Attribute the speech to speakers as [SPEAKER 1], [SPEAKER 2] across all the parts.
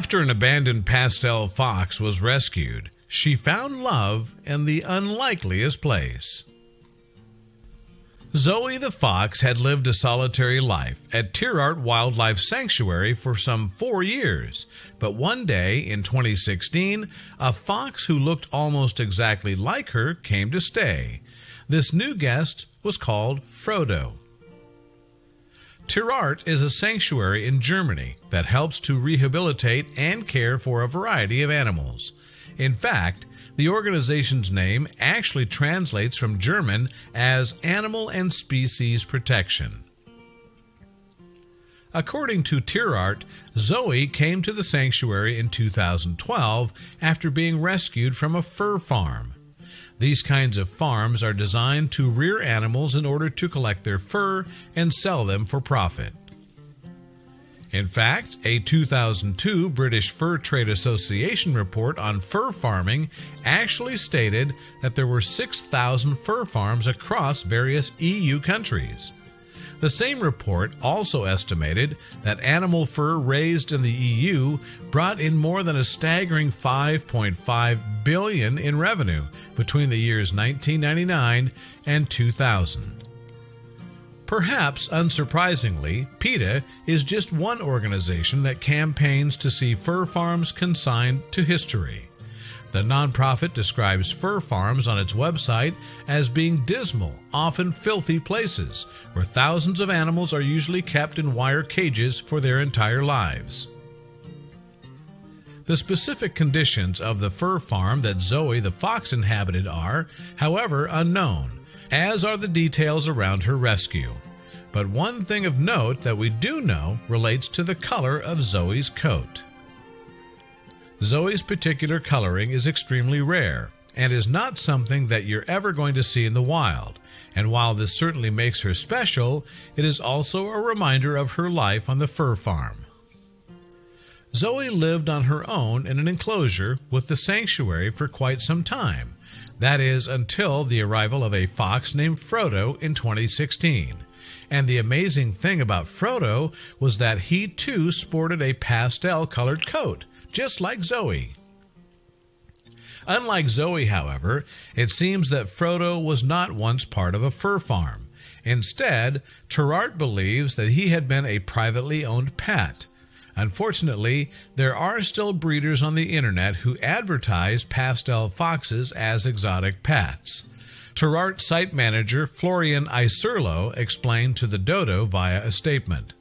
[SPEAKER 1] After an abandoned pastel fox was rescued, she found love in the unlikeliest place. Zoe the fox had lived a solitary life at Tirart Wildlife Sanctuary for some 4 years, but one day in 2016, a fox who looked almost exactly like her came to stay. This new guest was called Frodo. Tirart is a sanctuary in Germany that helps to rehabilitate and care for a variety of animals. In fact, the organization's name actually translates from German as Animal and Species Protection. According to Tirart, Zoe came to the sanctuary in 2012 after being rescued from a fur farm. These kinds of farms are designed to rear animals in order to collect their fur and sell them for profit. In fact, a 2002 British Fur Trade Association report on fur farming actually stated that there were 6,000 fur farms across various EU countries. The same report also estimated that animal fur raised in the EU brought in more than a staggering $5.5 billion in revenue between the years 1999 and 2000. Perhaps unsurprisingly, PETA is just one organization that campaigns to see fur farms consigned to history. The nonprofit describes fur farms on its website as being dismal, often filthy places where thousands of animals are usually kept in wire cages for their entire lives. The specific conditions of the fur farm that Zoe the fox inhabited are, however, unknown, as are the details around her rescue. But one thing of note that we do know relates to the color of Zoe's coat. Zoe's particular coloring is extremely rare and is not something that you're ever going to see in the wild. And while this certainly makes her special, it is also a reminder of her life on the fur farm. Zoe lived on her own in an enclosure with the sanctuary for quite some time. That is, until the arrival of a fox named Frodo in 2016. And the amazing thing about Frodo was that he too sported a pastel-colored coat, just like Zoe. Unlike Zoe, however, it seems that Frodo was not once part of a fur farm. Instead, Tirart believes that he had been a privately owned pet. Unfortunately, there are still breeders on the internet who advertise pastel foxes as exotic pets. Tirart site manager Florian Iserlo explained to the Dodo via a statement.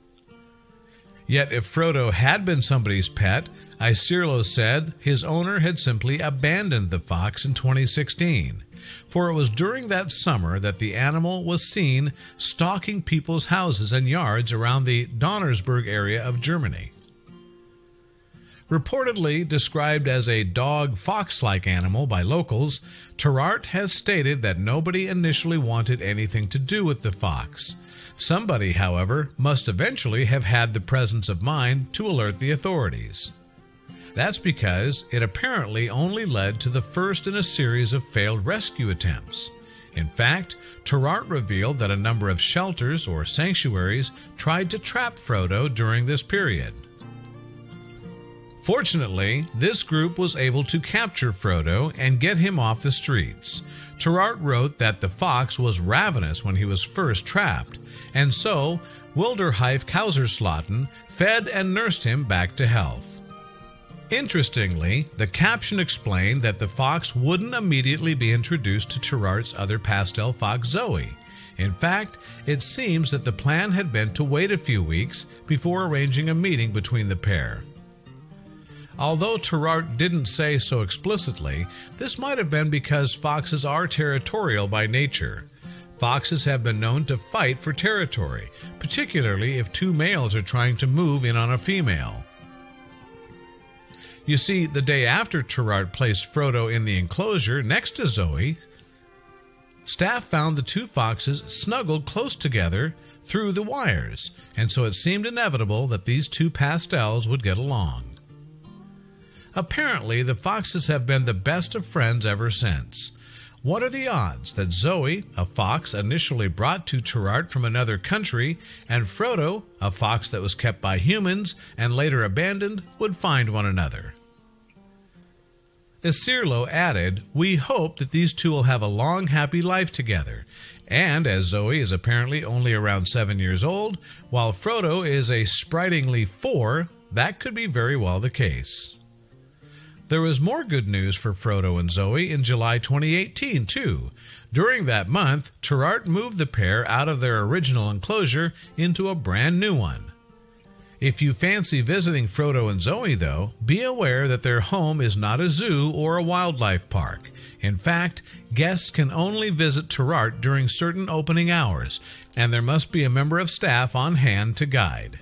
[SPEAKER 1] Yet if Frodo had been somebody's pet, Iserlo said his owner had simply abandoned the fox in 2016, for it was during that summer that the animal was seen stalking people's houses and yards around the Donnersberg area of Germany. Reportedly described as a dog-fox-like animal by locals, Tirart has stated that nobody initially wanted anything to do with the fox. Somebody, however, must eventually have had the presence of mind to alert the authorities. That's because it apparently only led to the first in a series of failed rescue attempts. In fact, Tirart revealed that a number of shelters or sanctuaries tried to trap Frodo during this period. Fortunately, this group was able to capture Frodo and get him off the streets. Tirart wrote that the fox was ravenous when he was first trapped, and so Wilderheif Kauserslauten fed and nursed him back to health. Interestingly, the caption explained that the fox wouldn't immediately be introduced to Tirart's other pastel fox Zoe. In fact, it seems that the plan had been to wait a few weeks before arranging a meeting between the pair. Although Tirart didn't say so explicitly, this might have been because foxes are territorial by nature. Foxes have been known to fight for territory, particularly if two males are trying to move in on a female. You see, the day after Tirart placed Frodo in the enclosure next to Zoe, staff found the two foxes snuggled close together through the wires, and so it seemed inevitable that these two pastels would get along. Apparently, the foxes have been the best of friends ever since. What are the odds that Zoe, a fox initially brought to Terart from another country, and Frodo, a fox that was kept by humans and later abandoned, would find one another? Isirlo added, "We hope that these two will have a long, happy life together." And as Zoe is apparently only around 7 years old, while Frodo is a spritingly 4, that could be very well the case. There was more good news for Frodo and Zoe in July 2018, too. During that month, Terart moved the pair out of their original enclosure into a brand new one. If you fancy visiting Frodo and Zoe, though, be aware that their home is not a zoo or a wildlife park. In fact, guests can only visit Terart during certain opening hours, and there must be a member of staff on hand to guide.